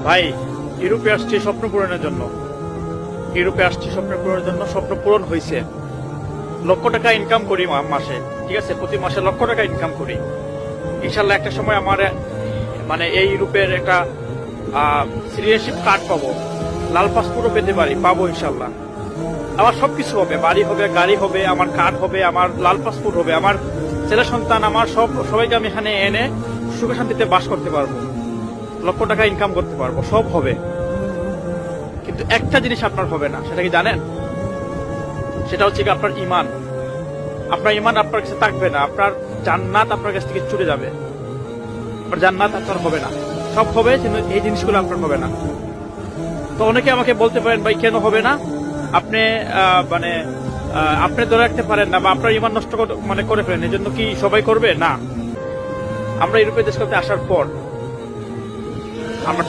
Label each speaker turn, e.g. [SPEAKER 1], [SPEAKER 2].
[SPEAKER 1] ভাই, ইউরোপে আসছি স্বপ্ন পূরণের জন্য। ইউরোপে আসছি স্বপ্ন পূরণের জন্য, স্বপ্ন পূরণ হয়েছে। লক্ষ টাকা ইনকাম করি মাসে, ঠিক আছে, প্রতি মাসে লক্ষ টাকা ইনকাম করি। ইনশাল্লাহ একটা সময় আমার মানে এই ইউরোপের একটা সিটিজেনশিপ কার্ড পাবো, লাল পাসপোর্টও পেতে পারি, পাবো ইনশাল্লাহ। আমার সবকিছু হবে, বাড়ি হবে, গাড়ি হবে, আমার কার্ড হবে, আমার লাল পাসপোর্ট হবে, আমার ছেলে সন্তান, আমার সবাইকে আমি এখানে এনে সুখে শান্তিতে বাস করতে পারবো, লক্ষ টাকা ইনকাম করতে পারবো, সব হবে। কিন্তু একটা জিনিস আপনার হবে না, সেটা কি জানেন? সেটা হচ্ছে কি আপনার ঈমান। আপনার ঈমান আপনার কাছে থাকবে না, আপনার জান্নাত আপনার কাছ থেকে চলে যাবে। আপনার জান্নাত আপনার হবে না। সব হবে কিন্তু এই জিনিসগুলো আপনার হবে না। তো অনেকে আমাকে বলতে পারেন, ভাই কেন হবে না? আপনি মানে আপনি ধরে রাখতে পারেন না, বা আপনার ঈমান নষ্ট করে ফেলেন, এই জন্য কি সবাই করবে না? আমরা ইউরোপীয় দেশগুলোতে আসার পর আমরা